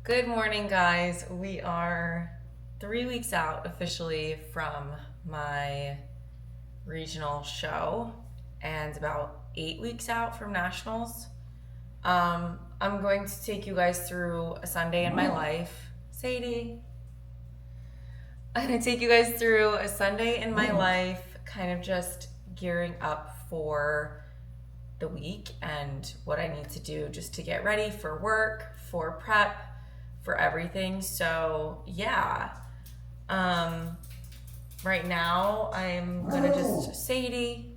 Good morning, guys. We are 3 weeks out officially from my regional show and about 8 weeks out from nationals. I'm going to take you guys through a Sunday in my life. Sadie. I'm going to take you guys through a Sunday in my life, kind of just gearing up for the week and what I need to do just to get ready for work, for prep, for everything. So yeah, right now I'm gonna just Sadie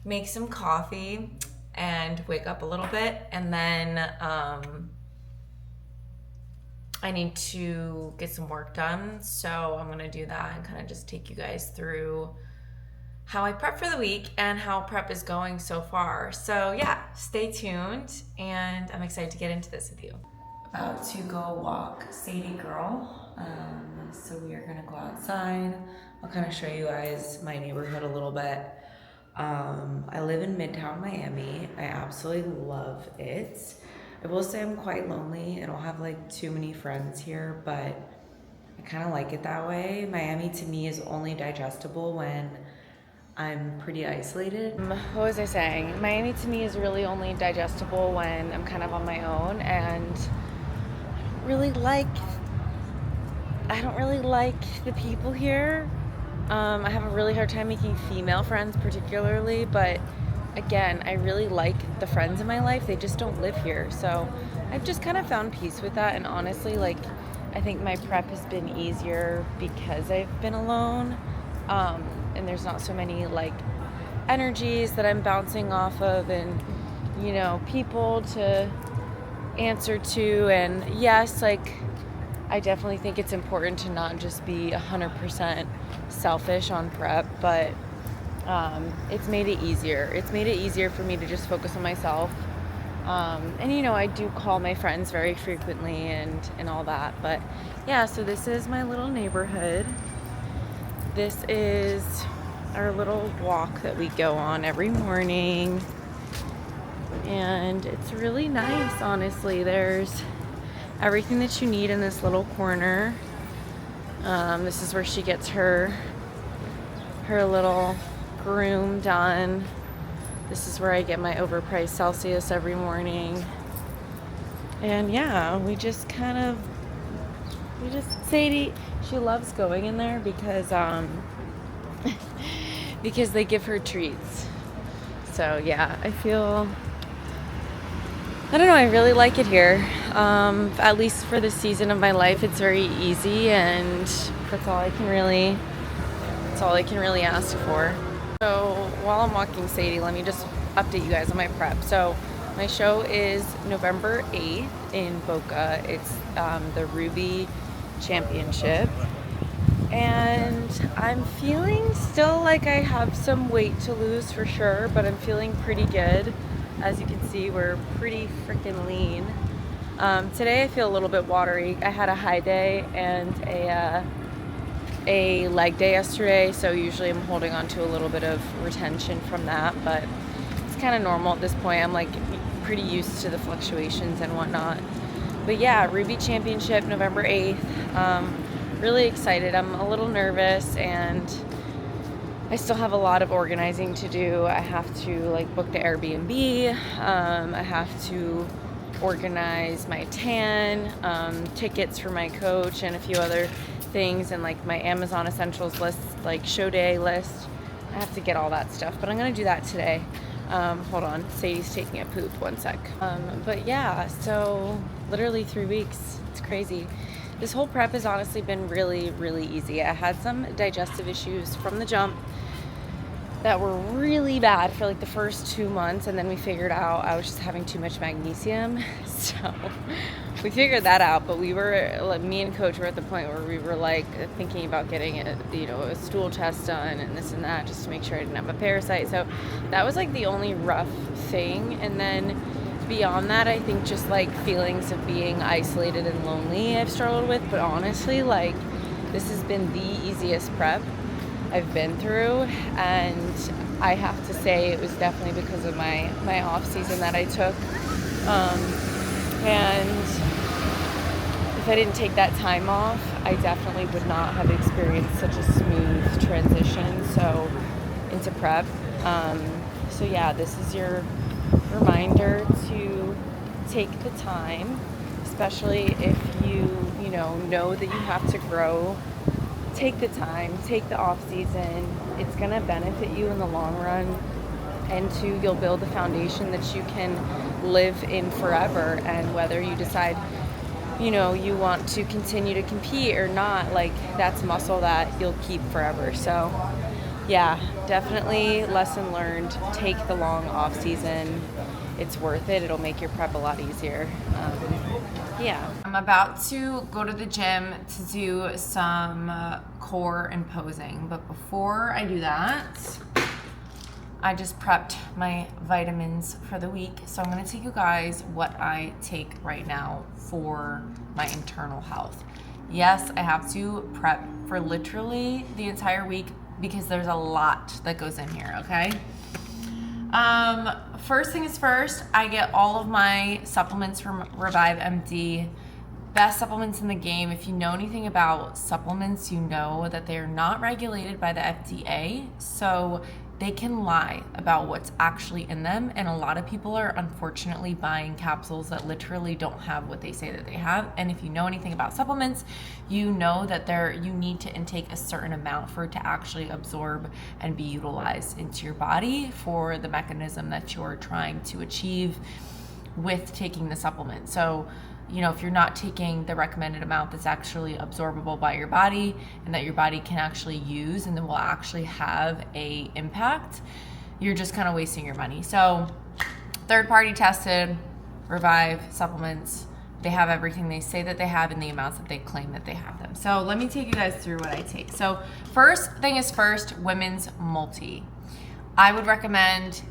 make some coffee and wake up a little bit, and then I need to get some work done. So I'm gonna do that and kind of just take you guys through how I prep for the week and how prep is going so far. So yeah, stay tuned, and I'm excited to get into this with you. About to go walk Sadie girl. So we are gonna go outside. I'll kind of show you guys my neighborhood a little bit. I live in Midtown Miami. I absolutely love it. I will say I'm quite lonely. I don't have like too many friends here, but I kind of like it that way. Miami to me is only digestible when I'm pretty isolated. What was I saying? Miami to me is really only digestible when I'm kind of on my own, and I don't really like the people here. I have a really hard time making female friends particularly, but again, I really like the friends in my life. They just don't live here. So I've just kind of found peace with that, and honestly, I think my prep has been easier because I've been alone. And there's not so many energies that I'm bouncing off of, and people to answer to. And yes, I definitely think it's important to not just be 100% selfish on prep, but it's made it easier. It's made it easier for me to just focus on myself. And I do call my friends very frequently and all that. But yeah, so this is my little neighborhood. This is our little walk that we go on every morning. And it's really nice, honestly. There's everything that you need in this little corner. This is where she gets her little groom done. This is where I get my overpriced Celsius every morning. And yeah, Sadie, she loves going in there because because they give her treats. So yeah, I don't know, I really like it here. At least for the season of my life, it's very easy, and that's all I can really ask for. So while I'm walking Sadie, let me just update you guys on my prep. So my show is November 8th in Boca. It's the Ruby Championship. And I'm feeling still like I have some weight to lose for sure, but I'm feeling pretty good. As you can see, we're pretty freaking lean. Today I feel a little bit watery. I had a high day and a leg day yesterday, so usually I'm holding on to a little bit of retention from that, but it's kind of normal at this point. I'm pretty used to the fluctuations and whatnot. But yeah, Ruby Championship, November 8th. Really excited. I'm a little nervous, and I still have a lot of organizing to do. I have to book the Airbnb. I have to organize my tan, tickets for my coach, and a few other things, and my Amazon essentials list, show day list. I have to get all that stuff, but I'm gonna do that today. Hold on, Sadie's taking a poop, 1 sec. But yeah, so literally 3 weeks. It's crazy. This whole prep has honestly been really, really easy. I had some digestive issues from the jump that were really bad for the first 2 months, and then we figured out I was just having too much magnesium. So we figured that out, but me and coach were at the point where we were thinking about getting a stool test done and this and that, just to make sure I didn't have a parasite. So that was the only rough thing. And then beyond that, I think just feelings of being isolated and lonely I've struggled with. But honestly, this has been the easiest prep I've been through, and I have to say it was definitely because of my off season that I took. And if I didn't take that time off, I definitely would not have experienced such a smooth transition into prep. So yeah, this is your reminder to take the time, especially if you know that you have to grow. Take the time, take the off season. It's gonna benefit you in the long run, and two, you'll build a foundation that you can live in forever. And whether you decide you want to continue to compete or not, like, that's muscle that you'll keep forever. So yeah, definitely lesson learned. Take the long off season. It's worth it. It'll make your prep a lot easier. Yeah. I'm about to go to the gym to do some core and posing. But before I do that, I just prepped my vitamins for the week. So I'm going to tell you guys what I take right now for my internal health. Yes, I have to prep for literally the entire week because there's a lot that goes in here, okay? First thing is first, I get all of my supplements from Revive MD. Best supplements in the game. If you know anything about supplements, you know that they are not regulated by the FDA, so they can lie about what's actually in them, and a lot of people are unfortunately buying capsules that literally don't have what they say that they have. And if you know anything about supplements, you know that you need to intake a certain amount for it to actually absorb and be utilized into your body for the mechanism that you're trying to achieve with taking the supplement. So if you're not taking the recommended amount that's actually absorbable by your body and that your body can actually use and then will actually have a impact, you're just kind of wasting your money. So third-party tested, Revive supplements, they have everything they say that they have in the amounts that they claim that they have them. So let me take you guys through what I take. So first thing is first, women's multi. I would recommend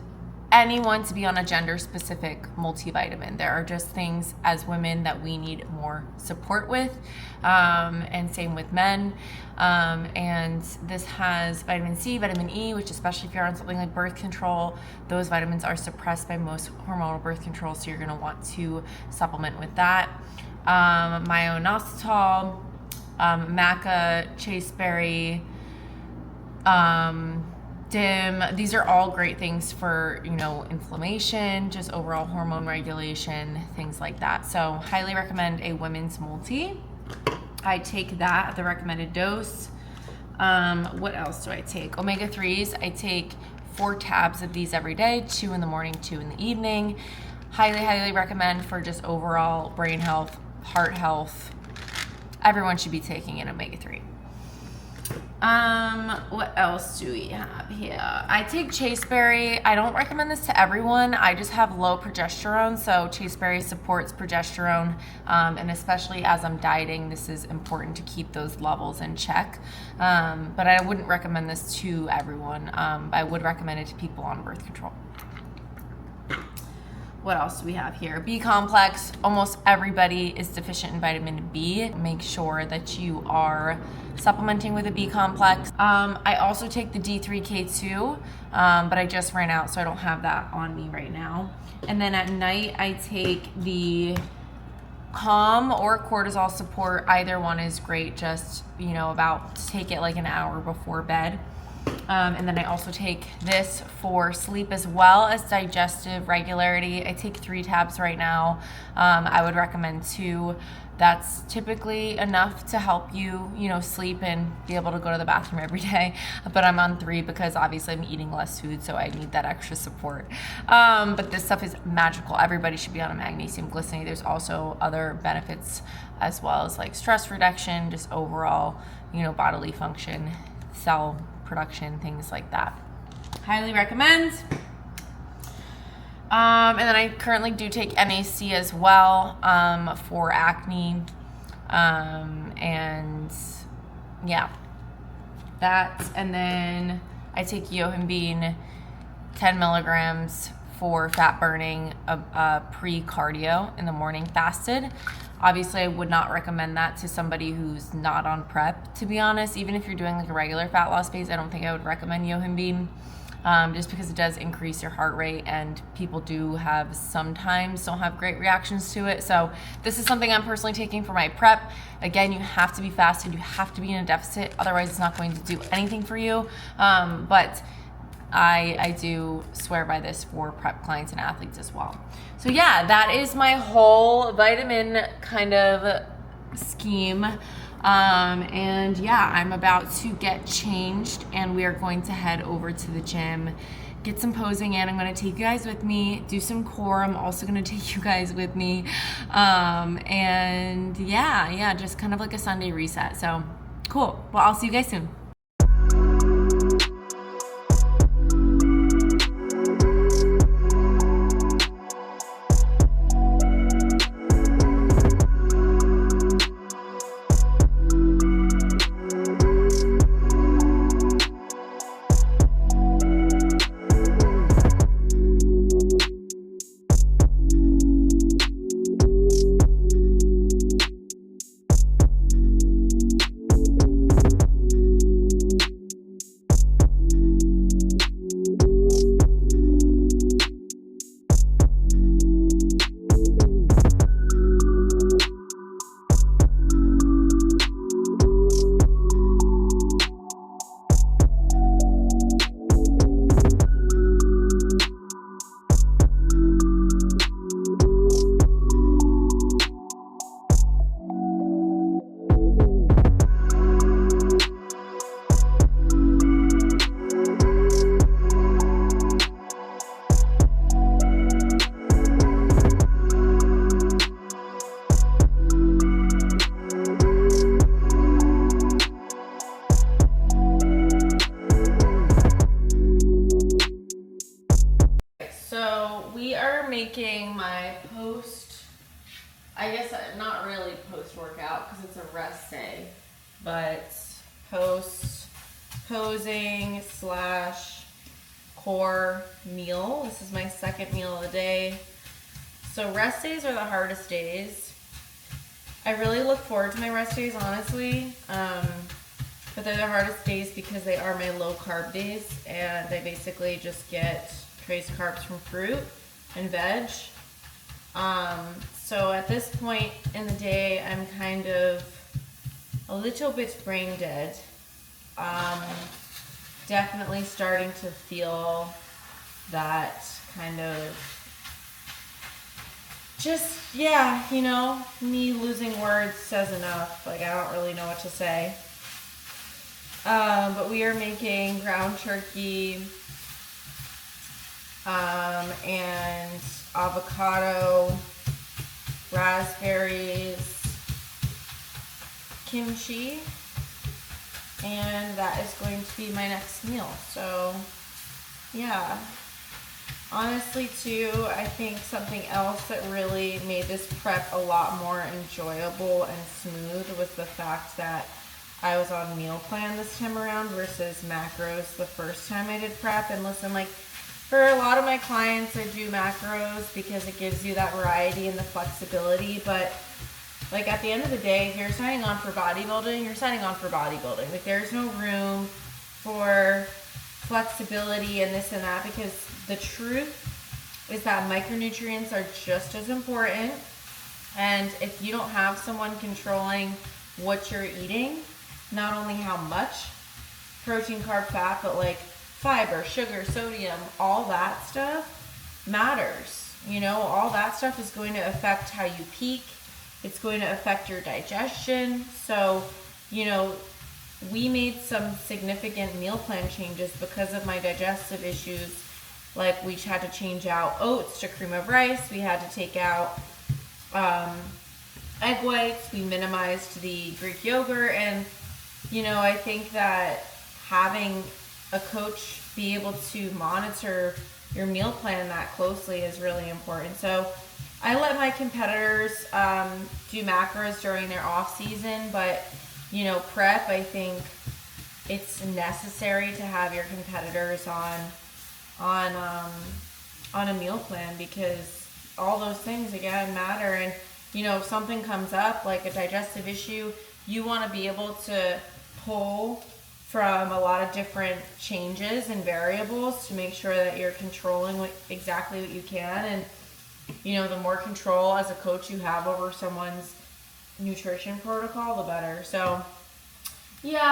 anyone to be on a gender-specific multivitamin. There are just things as women that we need more support with, and same with men. And this has vitamin C, vitamin E, which especially if you're on something like birth control, those vitamins are suppressed by most hormonal birth control, so you're going to want to supplement with that. Myo-inositol, maca, chaseberry, DIM. These are all great things for, inflammation, just overall hormone regulation, things like that. So highly recommend a women's multi. I take that at the recommended dose. What else do I take? Omega-3s. I take 4 tabs of these every day, 2 in the morning, 2 in the evening. Highly, highly recommend for just overall brain health, heart health. Everyone should be taking an omega-3. What else do we have here? I take chaseberry. I don't recommend this to everyone. I just have low progesterone, so chaseberry supports progesterone, and especially as I'm dieting, this is important to keep those levels in check. But I wouldn't recommend this to everyone. I would recommend it to people on birth control. What else do we have here? B complex. Almost everybody is deficient in vitamin B. Make sure that you are supplementing with a B complex. I also take the D3K2, but I just ran out, so I don't have that on me right now. And then at night, I take the Calm or cortisol support. Either one is great. Just, take it like an hour before bed. And then I also take this for sleep as well as digestive regularity. I take 3 tabs right now. I would recommend 2. That's typically enough to help you, sleep and be able to go to the bathroom every day. But I'm on 3 because obviously I'm eating less food, so I need that extra support. But this stuff is magical. Everybody should be on a magnesium glycinate. There's also other benefits as well as like stress reduction, just overall, bodily function, cell production, things like that. Highly recommend. And then I currently do take NAC as well, for acne, and yeah, that. And then I take yohimbine 10 milligrams for fat burning, pre-cardio in the morning fasted. Obviously, I would not recommend that to somebody who's not on prep, to be honest. Even if you're doing like a regular fat loss phase, I don't think I would recommend yohimbine. just because it does increase your heart rate, and people sometimes don't have great reactions to it. So this is something I'm personally taking for my prep. Again, you have to be fasted, you have to be in a deficit, otherwise it's not going to do anything for you. But I do swear by this for prep clients and athletes as well. So yeah, that is my whole vitamin kind of scheme. And yeah, I'm about to get changed and we are going to head over to the gym, get some posing in. I'm going to take you guys with me, do some core. I'm also going to take you guys with me. And yeah, just kind of like a Sunday reset. So cool. Well, I'll see you guys soon. Making my not really post-workout because it's a rest day, but posing / core meal. This is my second meal of the day. So rest days are the hardest days. I really look forward to my rest days, honestly, but they're the hardest days because they are my low carb days, and I basically just get trace carbs from fruit and veg. So at this point in the day, I'm kind of a little bit brain dead. Definitely starting to feel that kind of just, me losing words says enough. Like, I don't really know what to say. But we are making ground turkey, and avocado, raspberries, kimchi, and that is going to be my next meal. So yeah, honestly too, I think something else that really made this prep a lot more enjoyable and smooth was the fact that I was on meal plan this time around versus macros the first time I did prep. And listen, like, for a lot of my clients, I do macros because it gives you that variety and the flexibility. But like, at the end of the day, if you're signing on for bodybuilding, you're signing on for bodybuilding. Like, there's no room for flexibility and this and that, because the truth is that micronutrients are just as important. And if you don't have someone controlling what you're eating, not only how much protein, carb, fat, but like fiber, sugar, sodium, all that stuff matters. All that stuff is going to affect how you peak. It's going to affect your digestion. So, we made some significant meal plan changes because of my digestive issues. Like, we had to change out oats to cream of rice. We had to take out egg whites. We minimized the Greek yogurt. And, I think that having a coach be able to monitor your meal plan that closely is really important. So I let my competitors do macros during their off season, but prep, I think it's necessary to have your competitors on a meal plan, because all those things again matter. And if something comes up like a digestive issue, you want to be able to pull from a lot of different changes and variables to make sure that you're controlling exactly what you can. And, you know, the more control as a coach you have over someone's nutrition protocol, the better. So, yeah,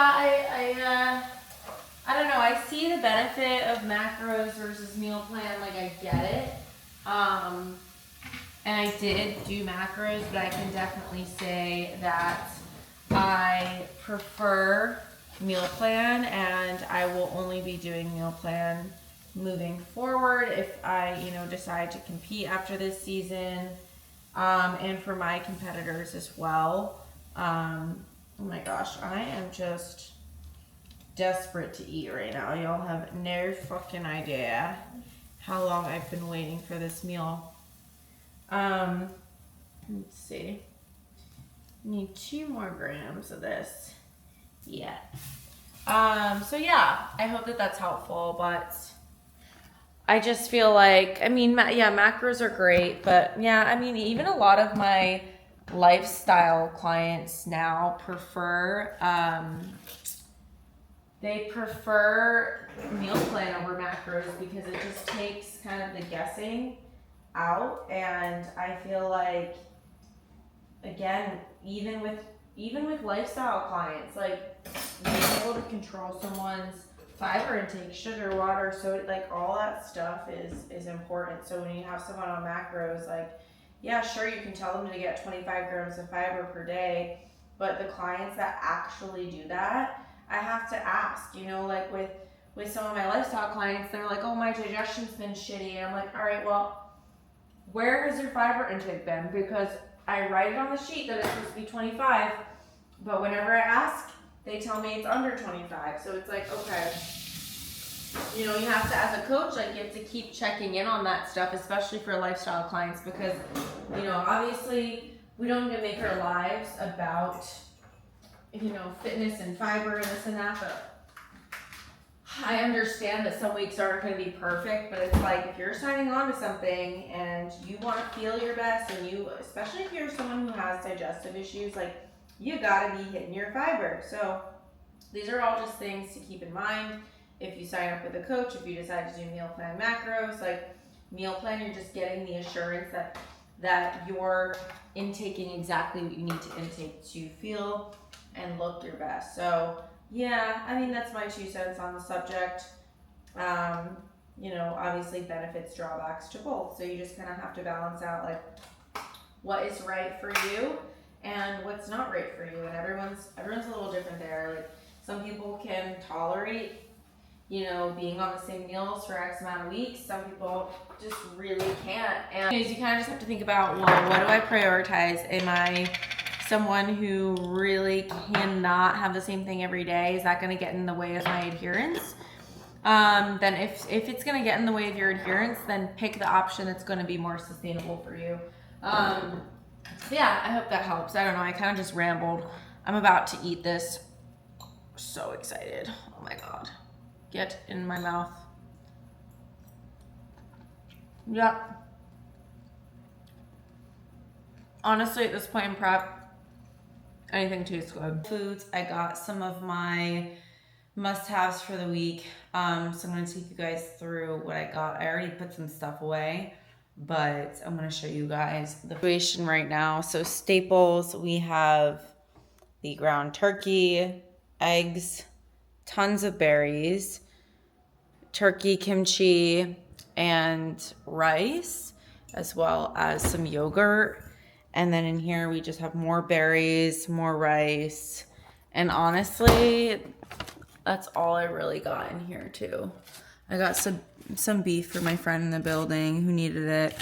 I don't know. I see the benefit of macros versus meal plan. Like, I get it. And I did do macros, but I can definitely say that I prefer meal plan, and I will only be doing meal plan moving forward if I, you know, decide to compete after this season, and for my competitors as well. Oh my gosh, I am just desperate to eat right now. Y'all have no fucking idea how long I've been waiting for this meal. Let's see. Need 2 more grams of this. Yeah. So yeah, I hope that that's helpful, but I just feel like, I mean, yeah, macros are great, but yeah, I mean, even a lot of my lifestyle clients now prefer, they prefer meal plan over macros because it just takes kind of the guessing out. And I feel like, again, even with lifestyle clients, like being able to control someone's fiber intake, sugar, water, so like all that stuff is important. So when you have someone on macros, like, yeah, sure, you can tell them to get 25 grams of fiber per day, but the clients that actually do that, I have to ask, you know, like with some of my lifestyle clients, they're like, oh, my digestion's been shitty. And I'm like, all right, well, where has your fiber intake been? Because I write it on the sheet that it's supposed to be 25, but whenever I ask, they tell me it's under 25. So it's like, okay, you know, you have to, as a coach, like, you have to keep checking in on that stuff, especially for lifestyle clients, because, you know, obviously we don't need to make our lives about, you know, fitness and fiber and this and that, but I understand that some weeks aren't going to be perfect, but it's like, if you're signing on to something and you want to feel your best, and you, especially if you're someone who has digestive issues, like, you got to be hitting your fiber. So these are all just things to keep in mind if you sign up with a coach. If you decide to do meal plan macros, like meal plan, you're just getting the assurance that you're intaking exactly what you need to intake to feel and look your best. So yeah, I mean, that's my 2 cents on the subject. You know, obviously benefits, drawbacks to both. So you just kind of have to balance out, like, what is right for you and what's not right for you. And everyone's a little different there. Like, some people can tolerate, you know, being on the same meals for X amount of weeks. Some people just really can't. And anyways, you kind of just have to think about, well, what do I prioritize? Am I someone who really cannot have the same thing every day? Is that going to get in the way of my adherence? Then if it's going to get in the way of your adherence, then pick the option that's going to be more sustainable for you. Yeah, I hope that helps. I don't know, I kind of just rambled. I'm about to eat this. So excited. Oh my God. Get in my mouth. Yeah. Honestly, at this point in prep, anything tastes good. Foods, I got some of my must-haves for the week. So I'm going to take you guys through what I got. I already put some stuff away, but I'm going to show you guys the situation right now. So staples, we have the ground turkey, eggs, tons of berries, turkey kimchi, and rice, as well as some yogurt. And then in here we just have more berries, more rice, and honestly, that's all I really got in here too. I got some beef for my friend in the building who needed it,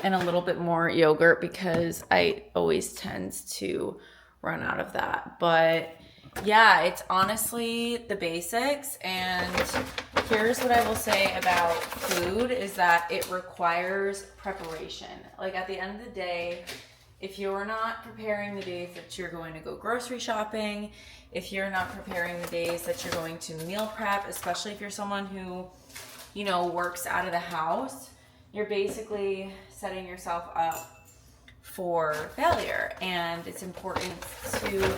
and a little bit more yogurt because I always tend to run out of that. But yeah, it's honestly the basics. And here's what I will say about food is that it requires preparation. Like, at the end of the day, if you're not preparing the days that you're going to go grocery shopping, if you're not preparing the days that you're going to meal prep, especially if you're someone who, you know, works out of the house, you're basically setting yourself up for failure. And it's important to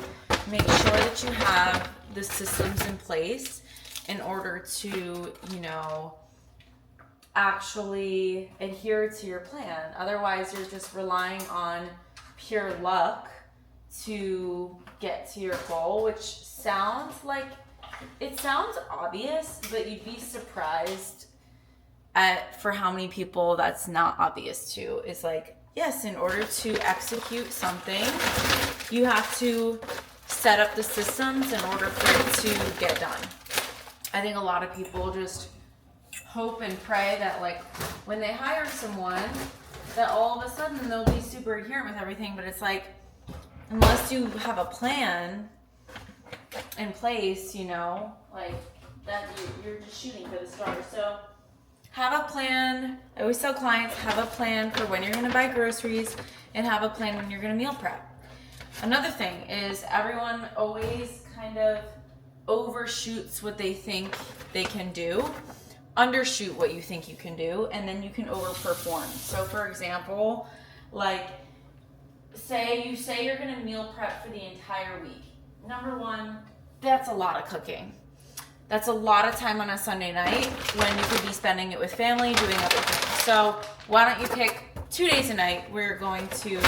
make sure that you have the systems in place in order to, you know, actually adhere to your plan. Otherwise, you're just relying on pure luck to get to your goal, which sounds like, it sounds obvious, but you'd be surprised for how many people that's not obvious to. Is like, yes, in order to execute something, you have to set up the systems in order for it to get done. I think a lot of people just hope and pray that, like, when they hire someone, that all of a sudden they'll be super adherent with everything. But it's like, unless you have a plan in place, you know, like that, you're just shooting for the stars. So have a plan. I always tell clients, have a plan for when you're going to buy groceries and have a plan when you're going to meal prep. Another thing is everyone always kind of overshoots what they think they can do, undershoot what you think you can do, and then you can overperform. So for example, like you say you're going to meal prep for the entire week. Number one, that's a lot of cooking. That's a lot of time on a Sunday night when you could be spending it with family, doing other things. So why don't you pick 2 days a night where you're going to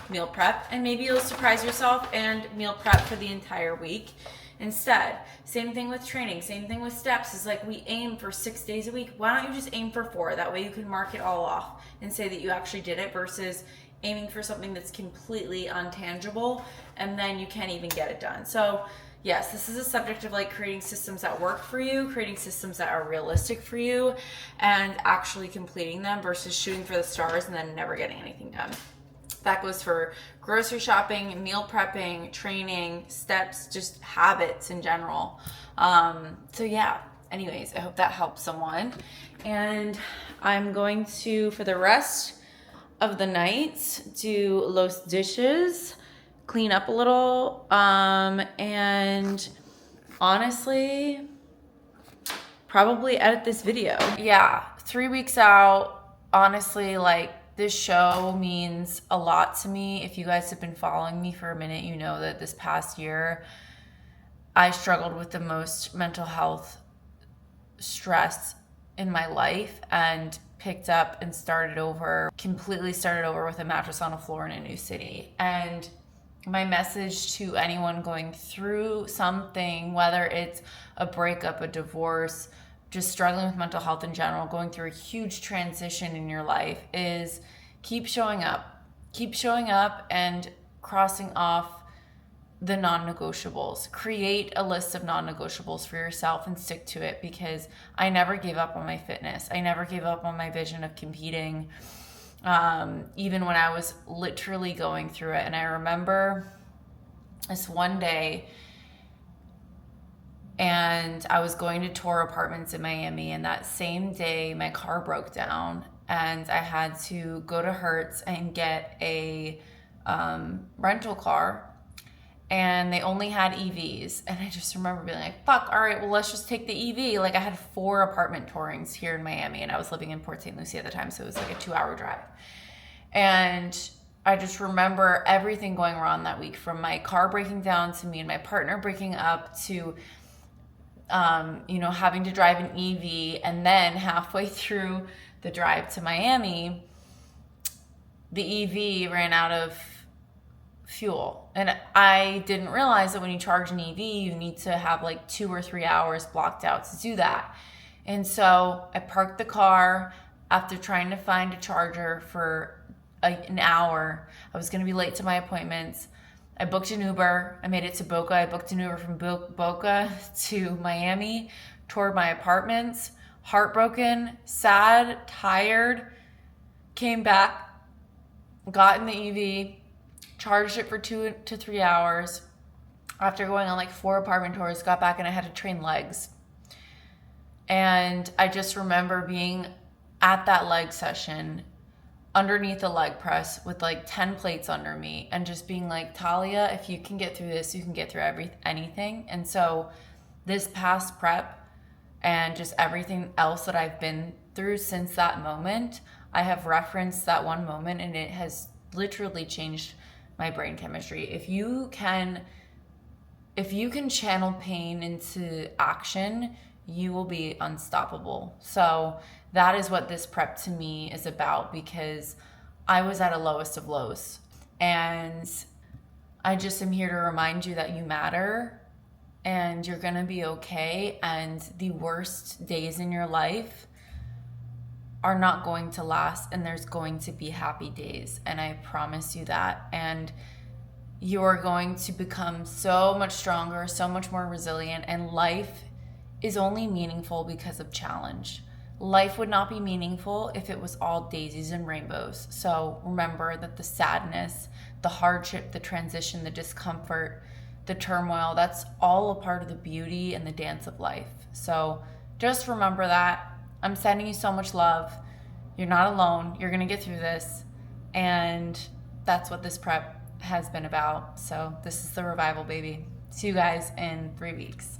meal prep, and maybe you'll surprise yourself and meal prep for the entire week instead. Same thing with training, same thing with steps. Is like, we aim for 6 days a week. Why don't you just aim for 4? That way you can mark it all off and say that you actually did it, versus aiming for something that's completely untangible and then you can't even get it done. So yes, this is a subject of like creating systems that work for you, creating systems that are realistic for you, and actually completing them versus shooting for the stars and then never getting anything done. That goes for grocery shopping, meal prepping, training, steps, just habits in general. So yeah, anyways, I hope that helps someone. And I'm going to, for the rest of the night, do los dishes, clean up a little, and honestly, probably edit this video. Yeah, 3 weeks out, honestly, like, this show means a lot to me. If you guys have been following me for a minute, you know that this past year, I struggled with the most mental health stress in my life, and picked up and completely started over with a mattress on a floor in a new city. And my message to anyone going through something, whether it's a breakup, a divorce, just struggling with mental health in general, going through a huge transition in your life, is keep showing up. Keep showing up and crossing off the non-negotiables. Create a list of non-negotiables for yourself and stick to it, because I never gave up on my fitness. I never gave up on my vision of competing, even when I was literally going through it. And I remember this one day, and I was going to tour apartments in Miami, and that same day my car broke down and I had to go to Hertz and get a rental car, and they only had EVs. And I just remember being like, fuck, all right, well, let's just take the EV. Like, I had 4 apartment tourings here in Miami, and I was living in Port St. Lucie at the time, so it was like a 2-hour drive. And I just remember everything going wrong that week, from my car breaking down to me and my partner breaking up to having to drive an EV. And then halfway through the drive to Miami, the EV ran out of fuel. And I didn't realize that when you charge an EV, you need to have like 2 or 3 hours blocked out to do that. And so I parked the car after trying to find a charger for an hour. I was going to be late to my appointments. I booked an Uber. I made it to Boca. I booked an Uber from Boca to Miami, toured my apartments, heartbroken, sad, tired, came back, got in the EV, charged it for 2 to 3 hours. After going on like 4 apartment tours, got back and I had to train legs. And I just remember being at that leg session underneath the leg press with like 10 plates under me, and just being like, Talia, if you can get through this, you can get through anything. And so this past prep and just everything else that I've been through since that moment, I have referenced that one moment, and it has literally changed my brain chemistry. If you can if you can channel pain into action, you will be unstoppable. So that is what this prep to me is about, because I was at a lowest of lows. And I just am here to remind you that you matter and you're gonna be okay. And the worst days in your life are not going to last, and there's going to be happy days. And I promise you that. And you're going to become so much stronger, so much more resilient, and life is only meaningful because of challenge. Life would not be meaningful if it was all daisies and rainbows. So remember that the sadness, the hardship, the transition, the discomfort, the turmoil, that's all a part of the beauty and the dance of life. So just remember that. I'm sending you so much love. You're not alone. You're going to get through this. And that's what this prep has been about. So this is the revival, baby. See you guys in 3 weeks.